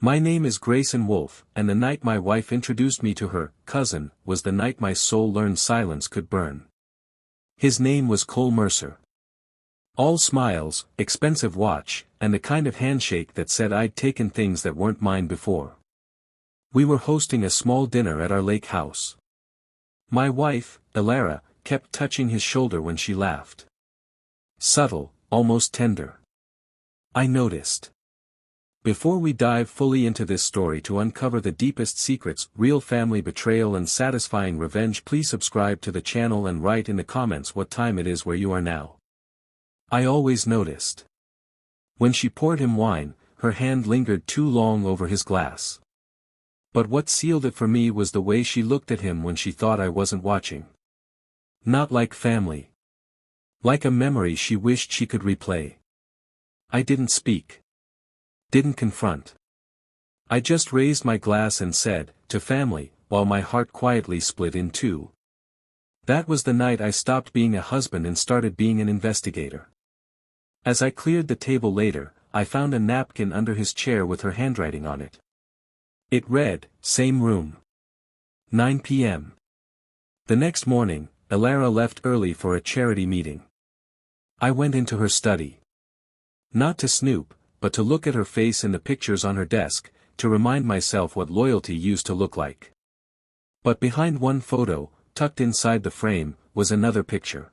My name is Grayson Wolf, and the night my wife introduced me to her cousin was the night my soul learned silence could burn. His name was Cole Mercer. All smiles, expensive watch, and the kind of handshake that said I'd taken things that weren't mine before. We were hosting a small dinner at our lake house. My wife, Elara, kept touching his shoulder when she laughed. Subtle, almost tender. I noticed. Before we dive fully into this story to uncover the deepest secrets, real family betrayal and satisfying revenge, please subscribe to the channel and write in the comments what time it is where you are now. I always noticed. When she poured him wine, her hand lingered too long over his glass. But what sealed it for me was the way she looked at him when she thought I wasn't watching. Not like family. Like a memory she wished she could replay. I didn't speak. Didn't confront. I just raised my glass and said, "To family," while my heart quietly split in two. That was the night I stopped being a husband and started being an investigator. As I cleared the table later, I found a napkin under his chair with her handwriting on it. It read, "Same room. 9 p.m. The next morning, Elara left early for a charity meeting. I went into her study. Not to snoop, but to look at her face in the pictures on her desk, to remind myself what loyalty used to look like. But behind one photo, tucked inside the frame, was another picture.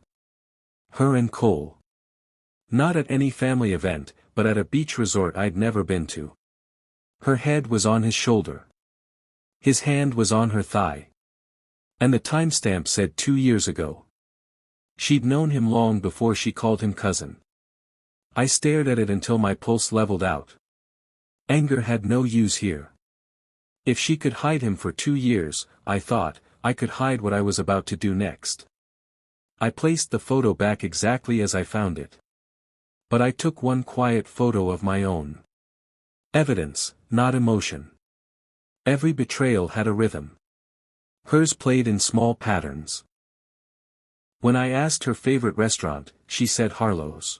Her and Cole. Not at any family event, but at a beach resort I'd never been to. Her head was on his shoulder. His hand was on her thigh. And the timestamp said 2 years ago. She'd known him long before she called him cousin. I stared at it until my pulse leveled out. Anger had no use here. If she could hide him for 2 years, I thought, I could hide what I was about to do next. I placed the photo back exactly as I found it. But I took one quiet photo of my own. Evidence, not emotion. Every betrayal had a rhythm. Hers played in small patterns. When I asked her favorite restaurant, she said Harlow's.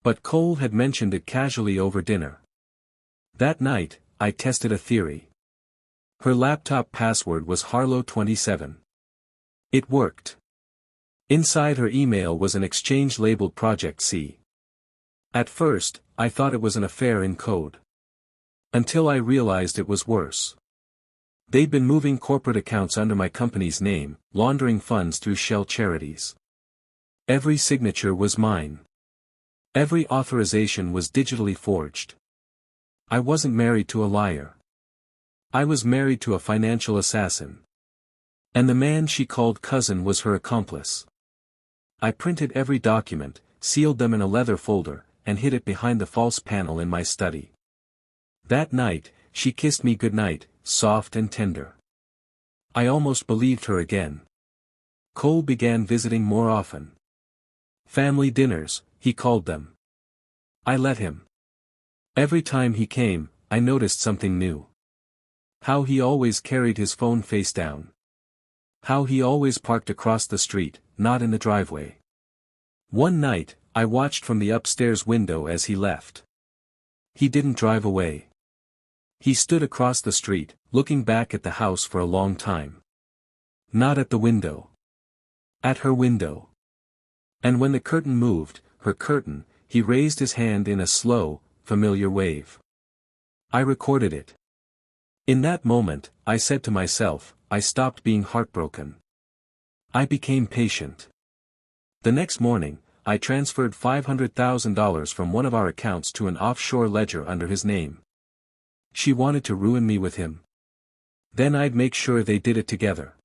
But Cole had mentioned it casually over dinner. That night, I tested a theory. Her laptop password was Harlow27. It worked. Inside her email was an exchange labeled Project C. At first, I thought it was an affair in code. Until I realized it was worse. They'd been moving corporate accounts under my company's name, laundering funds through shell charities. Every signature was mine. Every authorization was digitally forged. I wasn't married to a liar. I was married to a financial assassin. And the man she called cousin was her accomplice. I printed every document, sealed them in a leather folder, and hid it behind the false panel in my study. That night, she kissed me goodnight, soft and tender. I almost believed her again. Cole began visiting more often. Family dinners, he called them. I let him. Every time he came, I noticed something new. How he always carried his phone face down. How he always parked across the street, not in the driveway. One night, I watched from the upstairs window as he left. He didn't drive away. He stood across the street, looking back at the house for a long time. Not at the window. At her window. And when the curtain moved, her curtain, he raised his hand in a slow, familiar wave. I recorded it. In that moment, I said to myself, I stopped being heartbroken. I became patient. The next morning, I transferred $500,000 from one of our accounts to an offshore ledger under his name. She wanted to ruin me with him. Then I'd make sure they did it together.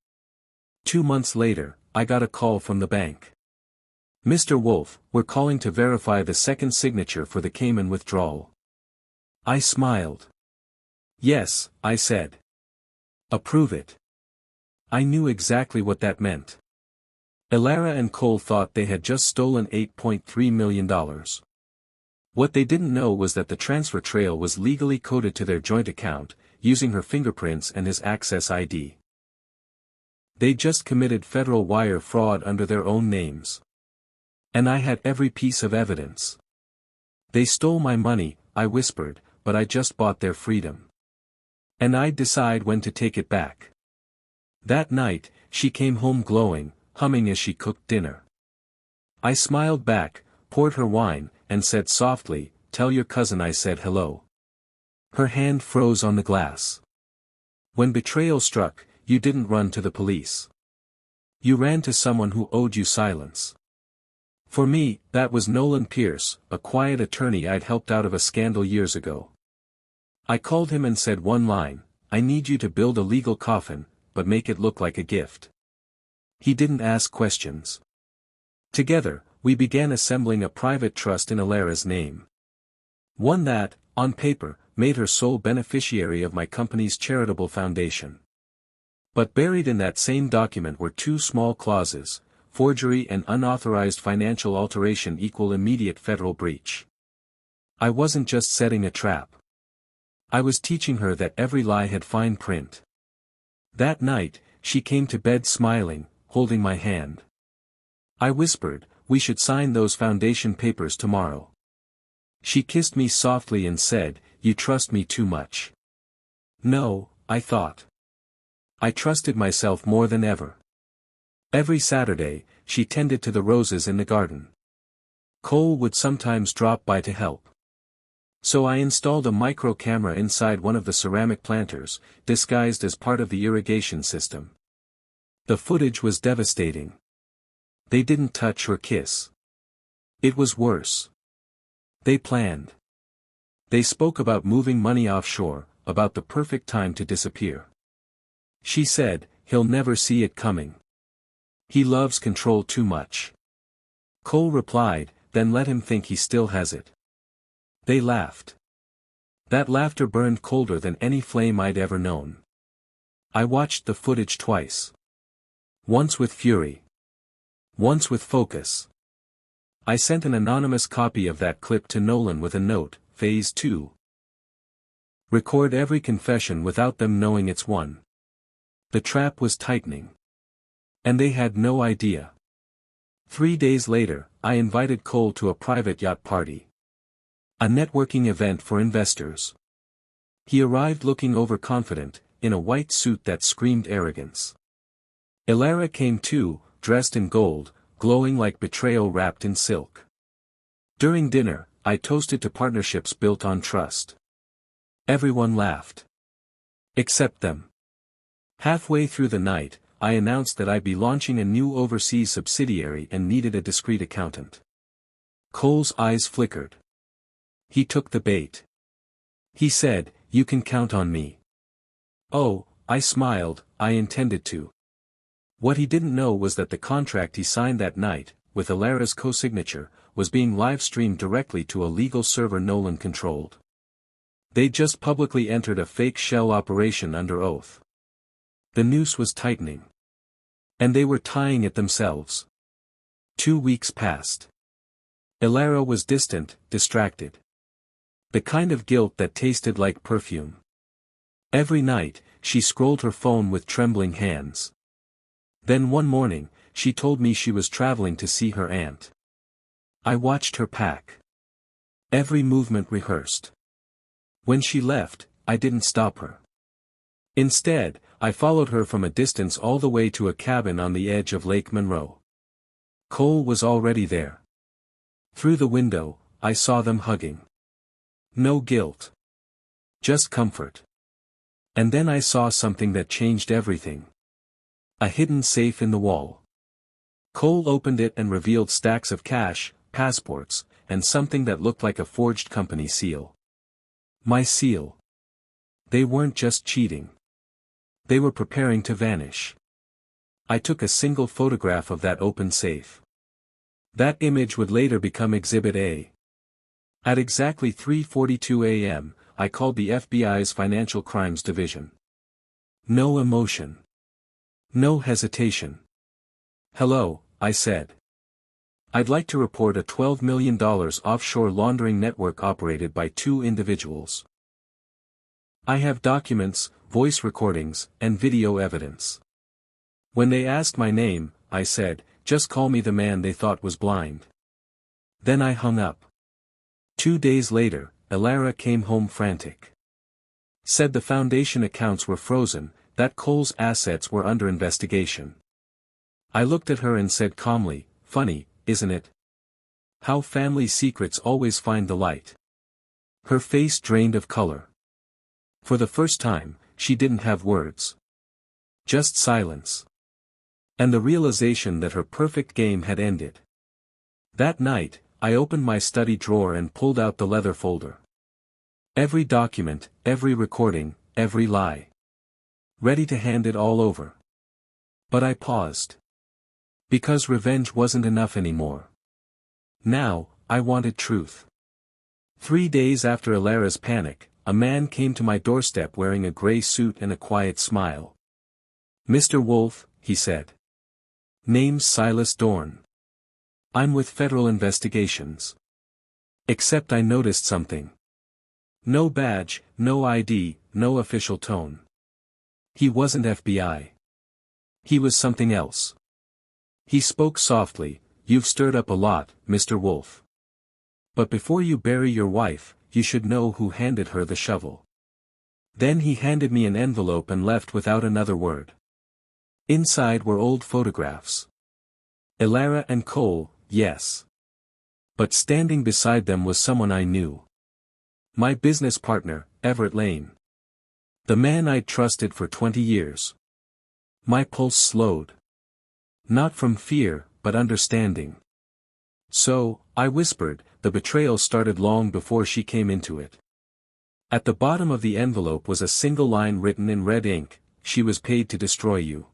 2 months later, I got a call from the bank. "Mr. Wolf, we're calling to verify the second signature for the Cayman withdrawal." I smiled. "Yes," I said. "Approve it." I knew exactly what that meant. Elara and Cole thought they had just stolen $8.3 million. What they didn't know was that the transfer trail was legally coded to their joint account, using her fingerprints and his access ID. They just committed federal wire fraud under their own names. And I had every piece of evidence. "They stole my money," I whispered, but I just bought their freedom. And I'd decide when to take it back. That night, she came home glowing, humming as she cooked dinner. I smiled back, poured her wine, and said softly, "Tell your cousin I said hello." Her hand froze on the glass. When betrayal struck, you didn't run to the police. You ran to someone who owed you silence. For me, that was Nolan Pierce, a quiet attorney I'd helped out of a scandal years ago. I called him and said one line, "I need you to build a legal coffin, but make it look like a gift." He didn't ask questions. Together, we began assembling a private trust in Elara's name. One that, on paper, made her sole beneficiary of my company's charitable foundation. But buried in that same document were two small clauses: forgery and unauthorized financial alteration equal immediate federal breach. I wasn't just setting a trap. I was teaching her that every lie had fine print. That night, she came to bed smiling, holding my hand. I whispered, "We should sign those foundation papers tomorrow." She kissed me softly and said, "You trust me too much." No, I thought. I trusted myself more than ever. Every Saturday, she tended to the roses in the garden. Cole would sometimes drop by to help. So I installed a micro camera inside one of the ceramic planters, disguised as part of the irrigation system. The footage was devastating. They didn't touch or kiss. It was worse. They planned. They spoke about moving money offshore, about the perfect time to disappear. She said, "He'll never see it coming. He loves control too much." Cole replied, "Then let him think he still has it." They laughed. That laughter burned colder than any flame I'd ever known. I watched the footage twice. Once with fury. Once with focus. I sent an anonymous copy of that clip to Nolan with a note, Phase 2. Record every confession without them knowing it's one. The trap was tightening. And they had no idea. 3 days later, I invited Cole to a private yacht party. A networking event for investors. He arrived looking overconfident, in a white suit that screamed arrogance. Elara came too, dressed in gold, glowing like betrayal wrapped in silk. During dinner, I toasted to partnerships built on trust. Everyone laughed. Except them. Halfway through the night, I announced that I'd be launching a new overseas subsidiary and needed a discreet accountant. Cole's eyes flickered. He took the bait. He said, "You can count on me." Oh, I smiled, I intended to. What he didn't know was that the contract he signed that night, with Elara's co-signature, was being live-streamed directly to a legal server Nolan controlled. They'd just publicly entered a fake shell operation under oath. The noose was tightening. And they were tying it themselves. 2 weeks passed. Elara was distant, distracted. The kind of guilt that tasted like perfume. Every night, she scrolled her phone with trembling hands. Then one morning, she told me she was traveling to see her aunt. I watched her pack. Every movement rehearsed. When she left, I didn't stop her. Instead, I followed her from a distance all the way to a cabin on the edge of Lake Monroe. Cole was already there. Through the window, I saw them hugging. No guilt. Just comfort. And then I saw something that changed everything. A hidden safe in the wall. Cole opened it and revealed stacks of cash, passports, and something that looked like a forged company seal. My seal. They weren't just cheating. They were preparing to vanish. I took a single photograph of that open safe. That image would later become Exhibit A. At exactly 3:42 a.m., I called the FBI's Financial Crimes Division. No emotion. No hesitation. "Hello," I said. "I'd like to report a $12 million offshore laundering network operated by 2 individuals. I have documents, voice recordings, and video evidence." When they asked my name, I said, "Just call me the man they thought was blind." Then I hung up. 2 days later, Elara came home frantic. Said the foundation accounts were frozen, that Cole's assets were under investigation. I looked at her and said calmly, "Funny, isn't it? How family secrets always find the light." Her face drained of color. For the first time, she didn't have words. Just silence. And the realization that her perfect game had ended. That night, I opened my study drawer and pulled out the leather folder. Every document, every recording, every lie. Ready to hand it all over. But I paused. Because revenge wasn't enough anymore. Now, I wanted truth. 3 days after Elara's panic, a man came to my doorstep wearing a gray suit and a quiet smile. "Mr. Wolf," he said. "Name's Silas Dorn. I'm with Federal Investigations. Except I noticed something. No badge, no ID, no official tone. He wasn't FBI. He was something else." He spoke softly, "You've stirred up a lot, Mr. Wolf. But before you bury your wife, you should know who handed her the shovel." Then he handed me an envelope and left without another word. Inside were old photographs. Elara and Cole, yes. But standing beside them was someone I knew. My business partner, Everett Lane. The man I'd trusted for 20 years. My pulse slowed. Not from fear, but understanding. "So," I whispered, "the betrayal started long before she came into it." At the bottom of the envelope was a single line written in red ink, "She was paid to destroy you."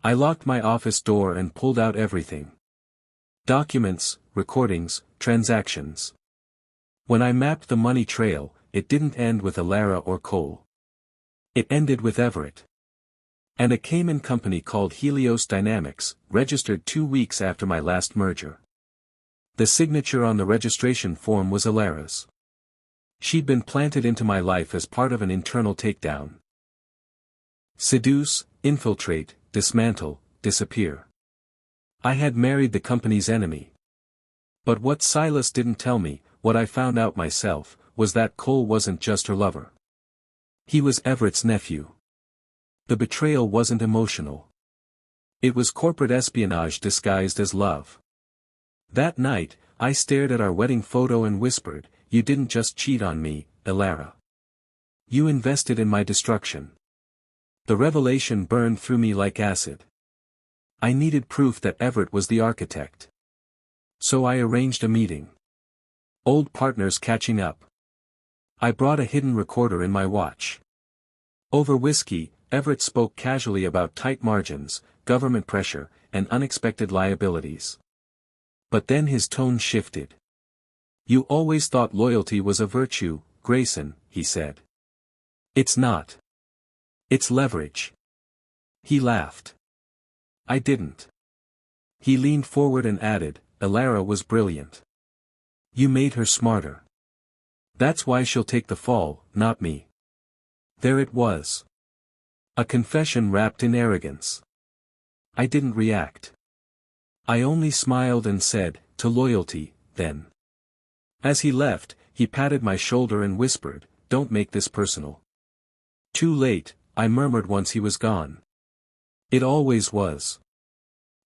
I locked my office door and pulled out everything. Documents, recordings, transactions. When I mapped the money trail, it didn't end with Elara or Cole. It ended with Everett. And a Cayman company called Helios Dynamics, registered 2 weeks after my last merger. The signature on the registration form was Elara's. She'd been planted into my life as part of an internal takedown. Seduce, infiltrate, dismantle, disappear. I had married the company's enemy. But what Silas didn't tell me, what I found out myself, was that Cole wasn't just her lover. He was Everett's nephew. The betrayal wasn't emotional. It was corporate espionage disguised as love. That night, I stared at our wedding photo and whispered, "You didn't just cheat on me, Elara. You invested in my destruction." The revelation burned through me like acid. I needed proof that Everett was the architect. So I arranged a meeting. Old partners catching up. I brought a hidden recorder in my watch. Over whiskey, Everett spoke casually about tight margins, government pressure, and unexpected liabilities. But then his tone shifted. "You always thought loyalty was a virtue, Grayson," he said. "It's not. It's leverage." He laughed. I didn't. He leaned forward and added, "Elara was brilliant. You made her smarter. That's why she'll take the fall, not me." There it was. A confession wrapped in arrogance. I didn't react. I only smiled and said, "To loyalty, then." As he left, he patted my shoulder and whispered, "Don't make this personal." "Too late," I murmured once he was gone. It always was.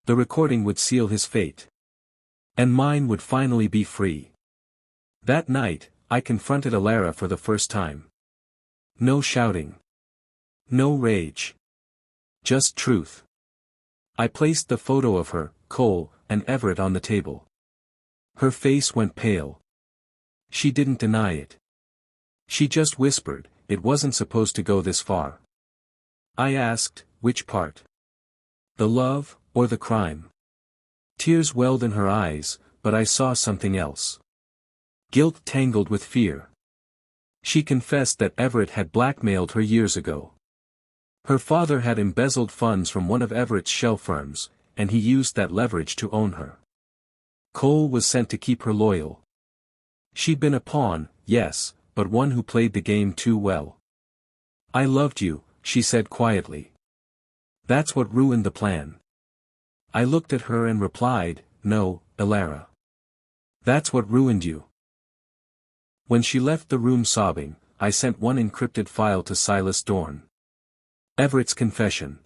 The recording would seal his fate. And mine would finally be free. That night, I confronted Elara for the first time. No shouting. No rage. Just truth. I placed the photo of her, Cole, and Everett on the table. Her face went pale. She didn't deny it. She just whispered, "It wasn't supposed to go this far." I asked, "Which part? The love, or the crime?" Tears welled in her eyes, but I saw something else. Guilt tangled with fear. She confessed that Everett had blackmailed her years ago. Her father had embezzled funds from one of Everett's shell firms, and he used that leverage to own her. Cole was sent to keep her loyal. She'd been a pawn, yes, but one who played the game too well. "I loved you," she said quietly. "That's what ruined the plan." I looked at her and replied, "No, Elara. That's what ruined you." When she left the room sobbing, I sent one encrypted file to Silas Dorn. Everett's confession.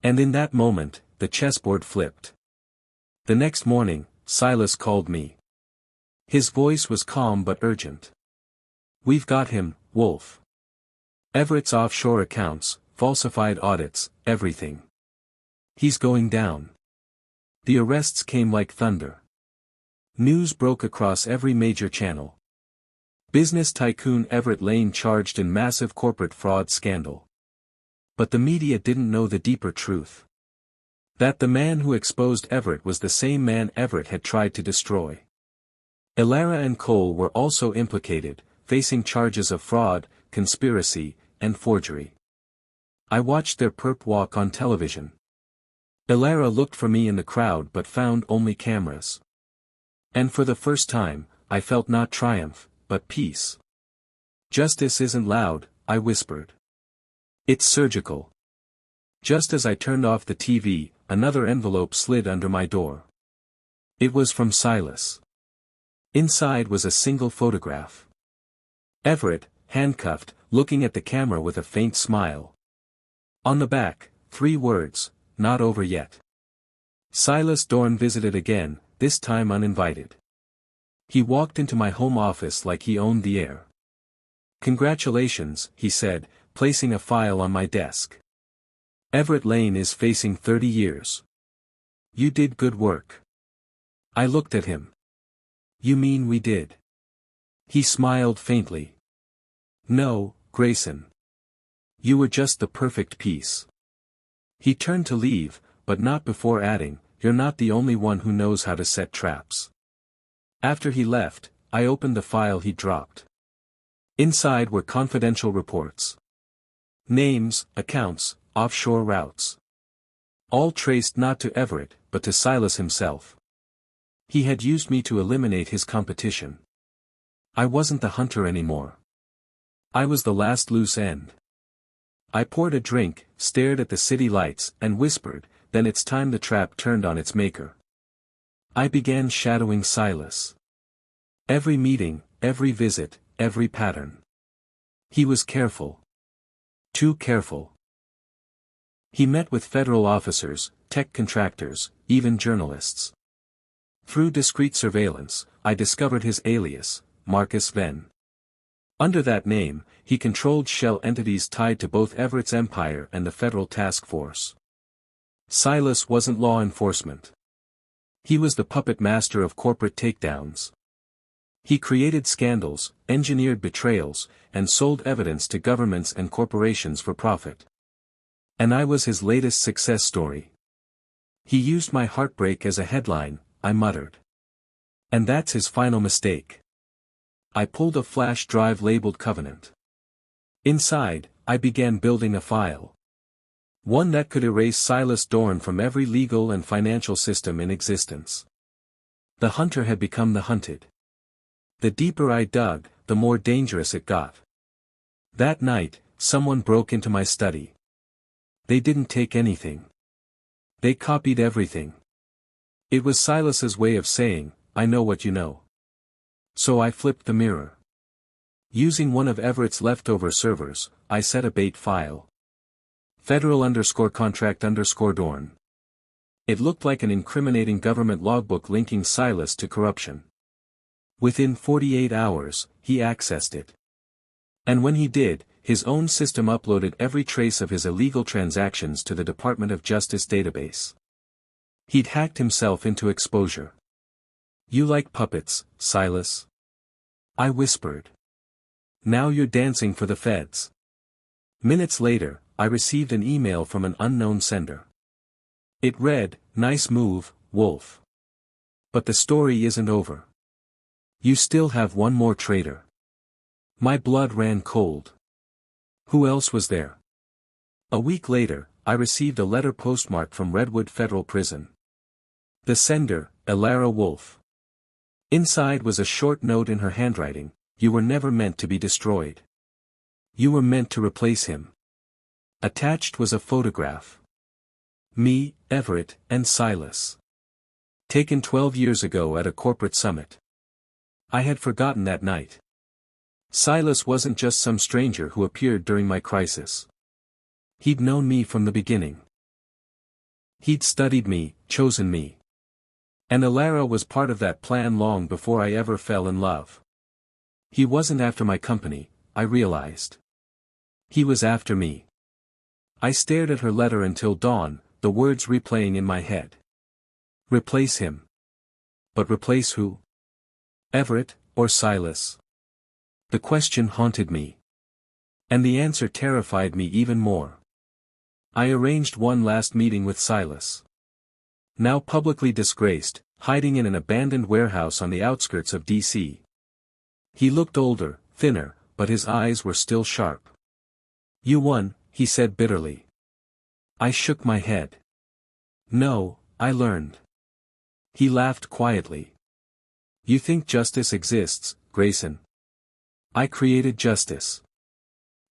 And in that moment, the chessboard flipped. The next morning, Silas called me. His voice was calm but urgent. "We've got him, Wolf. Everett's offshore accounts, falsified audits, everything. He's going down." The arrests came like thunder. News broke across every major channel. Business tycoon Everett Lane charged in massive corporate fraud scandal. But the media didn't know the deeper truth. That the man who exposed Everett was the same man Everett had tried to destroy. Elara and Cole were also implicated, facing charges of fraud, conspiracy, and forgery. I watched their perp walk on television. Elara looked for me in the crowd but found only cameras. And for the first time, I felt not triumph, but peace. "Justice isn't loud," I whispered. "It's surgical." Just as I turned off the TV, another envelope slid under my door. It was from Silas. Inside was a single photograph. Everett, handcuffed, looking at the camera with a faint smile. On the back, 3 words, "Not over yet." Silas Dorn visited again, this time uninvited. He walked into my home office like he owned the air. "Congratulations," he said, placing a file on my desk. "Everett Lane is facing 30 years. You did good work." I looked at him. "You mean we did?" He smiled faintly. "No, Grayson. You were just the perfect piece." He turned to leave, but not before adding, "You're not the only one who knows how to set traps." After he left, I opened the file he dropped. Inside were confidential reports. Names, accounts, offshore routes. All traced not to Everett, but to Silas himself. He had used me to eliminate his competition. I wasn't the hunter anymore. I was the last loose end. I poured a drink, stared at the city lights, and whispered, "Then it's time the trap turned on its maker." I began shadowing Silas. Every meeting, every visit, every pattern. He was careful. Too careful. He met with federal officers, tech contractors, even journalists. Through discreet surveillance, I discovered his alias, Marcus Venn. Under that name, he controlled shell entities tied to both Everett's empire and the federal task force. Silas wasn't law enforcement. He was the puppet master of corporate takedowns. He created scandals, engineered betrayals, and sold evidence to governments and corporations for profit. And I was his latest success story. "He used my heartbreak as a headline," I muttered. "And that's his final mistake." I pulled a flash drive labeled Covenant. Inside, I began building a file. One that could erase Silas Dorn from every legal and financial system in existence. The hunter had become the hunted. The deeper I dug, the more dangerous it got. That night, someone broke into my study. They didn't take anything. They copied everything. It was Silas's way of saying, "I know what you know." So I flipped the mirror. Using one of Everett's leftover servers, I set a bait file. Federal_contract_Dorn. It looked like an incriminating government logbook linking Silas to corruption. Within 48 hours, he accessed it. And when he did, his own system uploaded every trace of his illegal transactions to the Department of Justice database. He'd hacked himself into exposure. "You like puppets, Silas?" I whispered. "Now you're dancing for the feds." Minutes later, I received an email from an unknown sender. It read, "Nice move, Wolf. But the story isn't over. You still have one more traitor." My blood ran cold. Who else was there? A week later, I received a letter postmarked from Redwood Federal Prison. The sender, Elara Wolf. Inside was a short note in her handwriting: "You were never meant to be destroyed. You were meant to replace him." Attached was a photograph. Me, Everett, and Silas. Taken 12 years ago at a corporate summit. I had forgotten that night. Silas wasn't just some stranger who appeared during my crisis. He'd known me from the beginning. He'd studied me, chosen me. And Elara was part of that plan long before I ever fell in love. He wasn't after my company, I realized. He was after me. I stared at her letter until dawn, the words replaying in my head. Replace him. But replace who? Everett, or Silas? The question haunted me. And the answer terrified me even more. I arranged one last meeting with Silas. Now publicly disgraced, hiding in an abandoned warehouse on the outskirts of D.C. He looked older, thinner, but his eyes were still sharp. You won, he said bitterly. I shook my head. No, I learned. He laughed quietly. You think justice exists, Grayson? I created justice.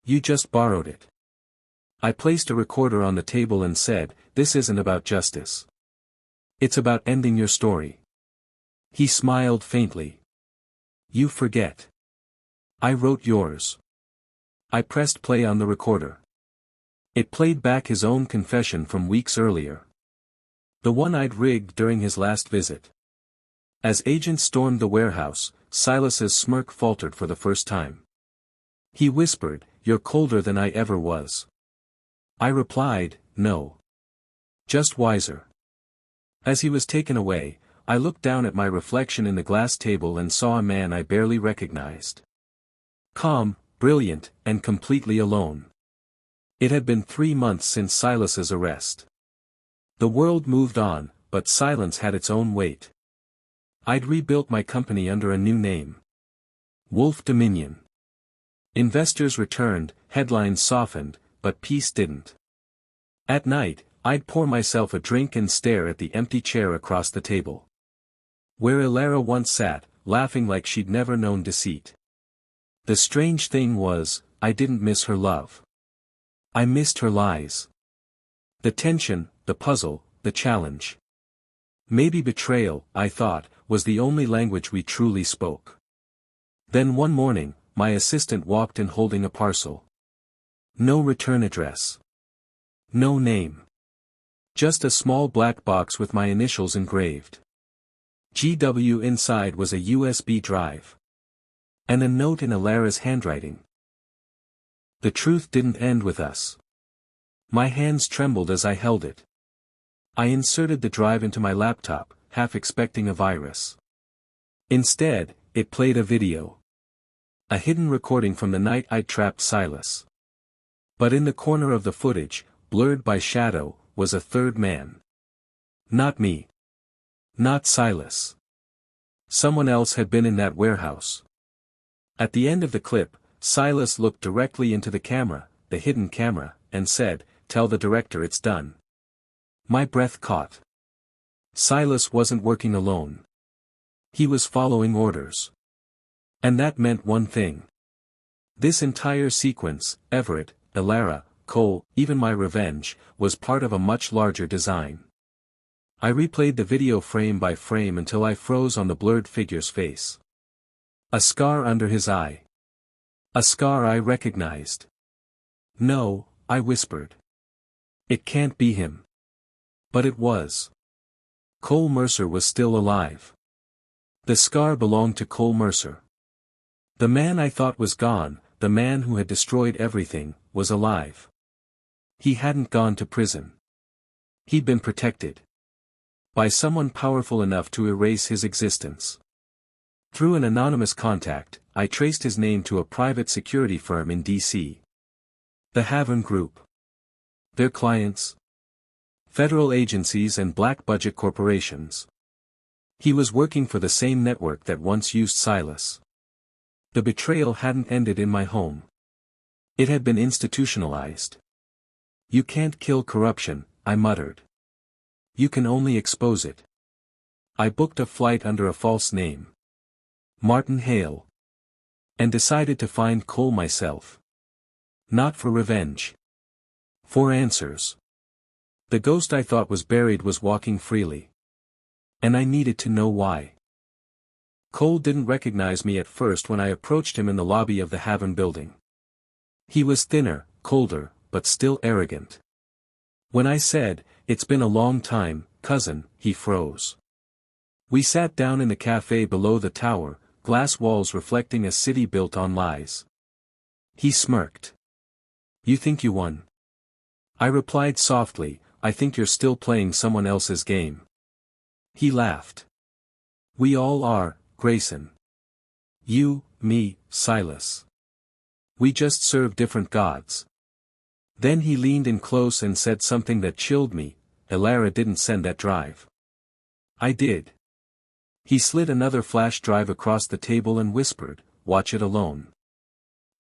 You just borrowed it. I placed a recorder on the table and said, this isn't about justice. It's about ending your story. He smiled faintly. You forget. I wrote yours. I pressed play on the recorder. It played back his own confession from weeks earlier. The one I'd rigged during his last visit. As agents stormed the warehouse, Silas's smirk faltered for the first time. He whispered, "You're colder than I ever was." I replied, "No. Just wiser." As he was taken away, I looked down at my reflection in the glass table and saw a man I barely recognized. Calm, brilliant, and completely alone. It had been 3 months since Silas's arrest. The world moved on, but silence had its own weight. I'd rebuilt my company under a new name. Wolf Dominion. Investors returned, headlines softened, but peace didn't. At night, I'd pour myself a drink and stare at the empty chair across the table. Where Elara once sat, laughing like she'd never known deceit. The strange thing was, I didn't miss her love. I missed her lies. The tension, the puzzle, the challenge. Maybe betrayal, I thought, was the only language we truly spoke. Then one morning, my assistant walked in holding a parcel. No return address. No name. Just a small black box with my initials engraved. GW inside was a USB drive. And a note in Elara's handwriting. The truth didn't end with us. My hands trembled as I held it. I inserted the drive into my laptop, half expecting a virus. Instead, it played a video. A hidden recording from the night I'd trapped Silas. But in the corner of the footage, blurred by shadow, was a third man. Not me. Not Silas. Someone else had been in that warehouse. At the end of the clip, Silas looked directly into the camera, the hidden camera, and said, "Tell the director it's done." My breath caught. Silas wasn't working alone. He was following orders. And that meant one thing. This entire sequence, Everett, Elara, Cole, even my revenge, was part of a much larger design. I replayed the video frame by frame until I froze on the blurred figure's face. A scar under his eye. A scar I recognized. "No," I whispered. "It can't be him." But it was. Cole Mercer was still alive. The scar belonged to Cole Mercer. The man I thought was gone, the man who had destroyed everything, was alive. He hadn't gone to prison. He'd been protected. By someone powerful enough to erase his existence. Through an anonymous contact, I traced his name to a private security firm in D.C. The Havern Group. Their clients? Federal agencies and black-budget corporations. He was working for the same network that once used Silas. The betrayal hadn't ended in my home. It had been institutionalized. "You can't kill corruption," I muttered. "You can only expose it." I booked a flight under a false name. Martin Hale. And decided to find Cole myself. Not for revenge. For answers. The ghost I thought was buried was walking freely. And I needed to know why. Cole didn't recognize me at first when I approached him in the lobby of the Haven building. He was thinner, colder, but still arrogant. When I said, "It's been a long time, cousin," he froze. We sat down in the cafe below the tower, glass walls reflecting a city built on lies. He smirked. "You think you won?" I replied softly, "I think you're still playing someone else's game." He laughed. "We all are, Grayson. You, me, Silas. We just serve different gods." Then he leaned in close and said something that chilled me. "Elara didn't send that drive." "I did." He slid another flash drive across the table and whispered, "Watch it alone."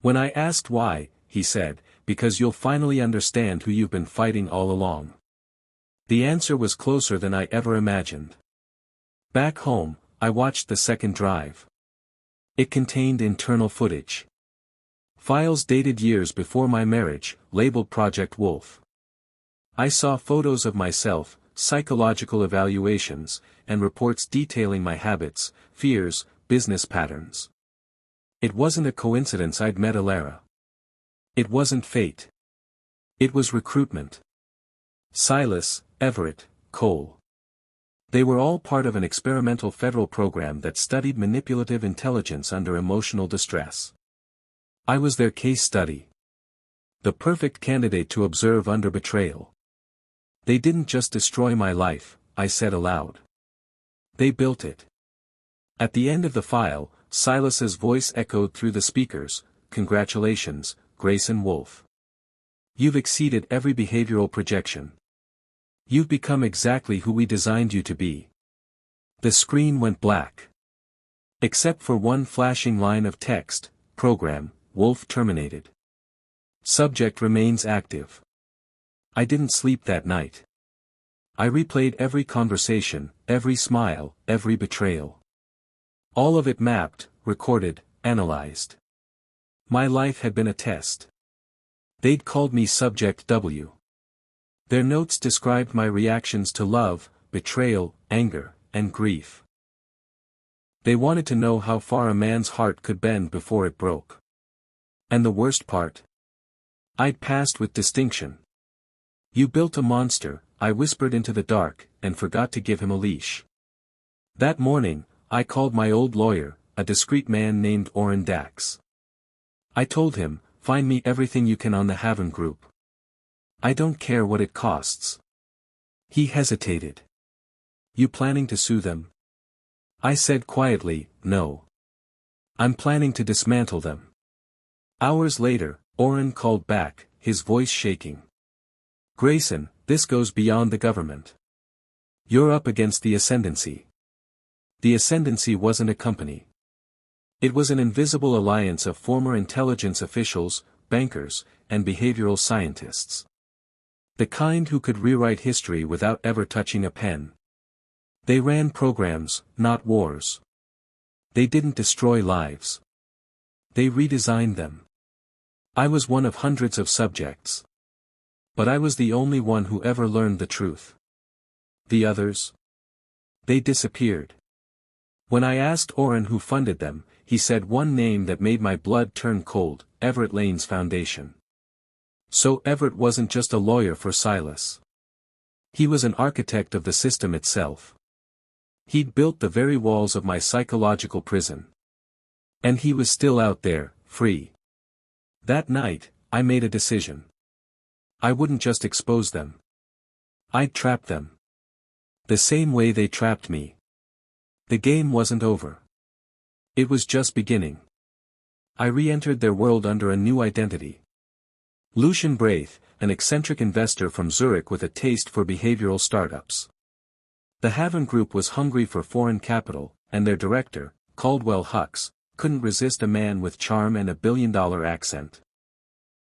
When I asked why, he said, "Because you'll finally understand who you've been fighting all along." The answer was closer than I ever imagined. Back home, I watched the second drive. It contained internal footage. Files dated years before my marriage, labeled Project Wolf. I saw photos of myself, psychological evaluations, and reports detailing my habits, fears, business patterns. It wasn't a coincidence I'd met Elara. It wasn't fate. It was recruitment. Silas, Everett, Cole. They were all part of an experimental federal program that studied manipulative intelligence under emotional distress. I was their case study. The perfect candidate to observe under betrayal. "They didn't just destroy my life," I said aloud. "They built it." At the end of the file, Silas's voice echoed through the speakers, "Congratulations, Grayson Wolf. You've exceeded every behavioral projection. You've become exactly who we designed you to be." The screen went black. Except for one flashing line of text, "Program, Wolf terminated. Subject remains active." I didn't sleep that night. I replayed every conversation, every smile, every betrayal. All of it mapped, recorded, analyzed. My life had been a test. They'd called me Subject W. Their notes described my reactions to love, betrayal, anger, and grief. They wanted to know how far a man's heart could bend before it broke. And the worst part? I'd passed with distinction. "You built a monster," I whispered into the dark, and forgot to give him a leash. That morning, I called my old lawyer, a discreet man named Orrin Dax. I told him, "Find me everything you can on the Haven Group. I don't care what it costs." He hesitated. "You planning to sue them?" I said quietly, "No. I'm planning to dismantle them." Hours later, Orrin called back, his voice shaking. "Grayson, this goes beyond the government. You're up against the Ascendancy." The Ascendancy wasn't a company. It was an invisible alliance of former intelligence officials, bankers, and behavioral scientists. The kind who could rewrite history without ever touching a pen. They ran programs, not wars. They didn't destroy lives. They redesigned them. I was one of hundreds of subjects. But I was the only one who ever learned the truth. The others? They disappeared. When I asked Orrin who funded them, he said one name that made my blood turn cold, Everett Lane's Foundation. So Everett wasn't just a lawyer for Silas. He was an architect of the system itself. He'd built the very walls of my psychological prison. And he was still out there, free. That night, I made a decision. I wouldn't just expose them. I'd trap them. The same way they trapped me. The game wasn't over. It was just beginning. I re-entered their world under a new identity. Lucian Braith, an eccentric investor from Zurich with a taste for behavioral startups. The Haven Group was hungry for foreign capital, and their director, Caldwell Hux, couldn't resist a man with charm and a billion-dollar accent.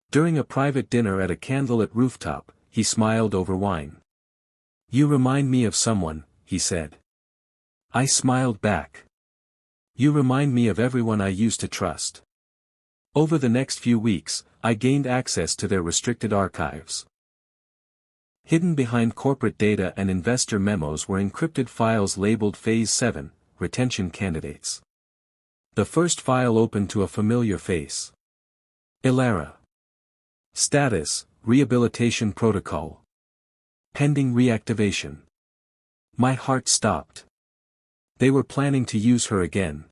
During a private dinner at a candlelit rooftop, he smiled over wine. "You remind me of someone," he said. I smiled back. "You remind me of everyone I used to trust." Over the next few weeks, I gained access to their restricted archives. Hidden behind corporate data and investor memos were encrypted files labeled Phase 7, Retention Candidates. The first file opened to a familiar face. Elara. Status, Rehabilitation Protocol. Pending reactivation. My heart stopped. They were planning to use her again.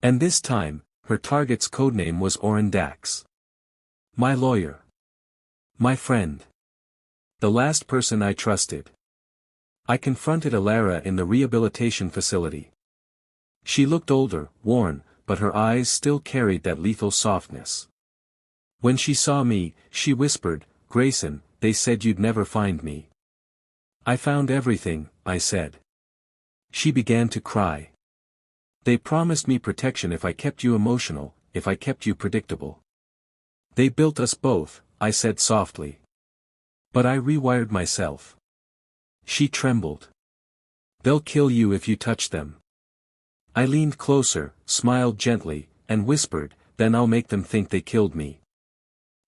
And this time, her target's codename was Oren Dax. My lawyer. My friend. The last person I trusted. I confronted Elara in the rehabilitation facility. She looked older, worn, but her eyes still carried that lethal softness. When she saw me, she whispered, "Grayson, they said you'd never find me." "I found everything," I said. She began to cry. "They promised me protection if I kept you emotional, if I kept you predictable. They built us both," I said softly. "But I rewired myself." She trembled. "They'll kill you if you touch them." I leaned closer, smiled gently, and whispered, "Then I'll make them think they killed me."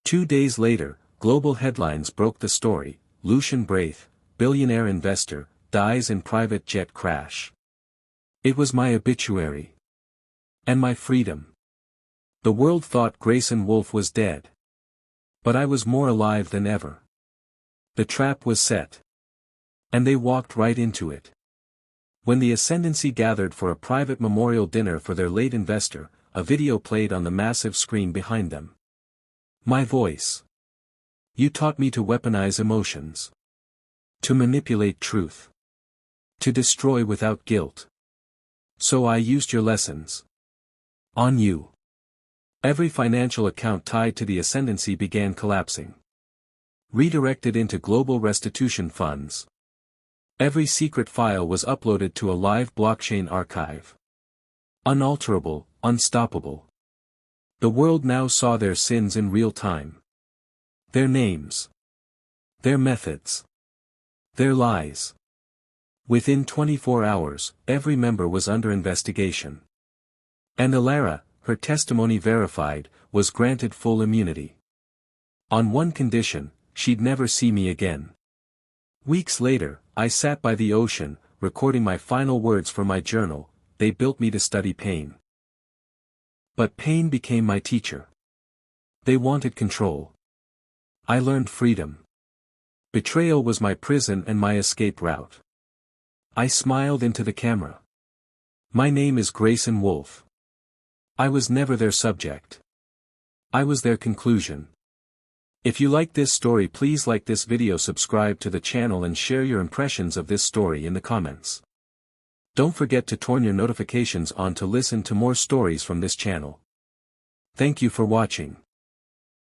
2 days later, global headlines broke the story: Lucian Braith, billionaire investor, dies in private jet crash. It was my obituary. And my freedom. The world thought Grayson Wolf was dead. But I was more alive than ever. The trap was set. And they walked right into it. When the Ascendancy gathered for a private memorial dinner for their late investor, a video played on the massive screen behind them. My voice. "You taught me to weaponize emotions. To manipulate truth. To destroy without guilt. So I used your lessons. On you." Every financial account tied to the Ascendancy began collapsing. Redirected into global restitution funds. Every secret file was uploaded to a live blockchain archive. Unalterable, unstoppable. The world now saw their sins in real time. Their names. Their methods. Their lies. Within 24 hours, every member was under investigation. And Elara, her testimony verified, was granted full immunity. On one condition: she'd never see me again. Weeks later, I sat by the ocean, recording my final words for my journal. They built me to study pain. But pain became my teacher. They wanted control. I learned freedom. Betrayal was my prison and my escape route. I smiled into the camera. My name is Grayson Wolf. I was never their subject. I was their conclusion. If you like this story, please like this video, subscribe to the channel and share your impressions of this story in the comments. Don't forget to turn your notifications on to listen to more stories from this channel. Thank you for watching.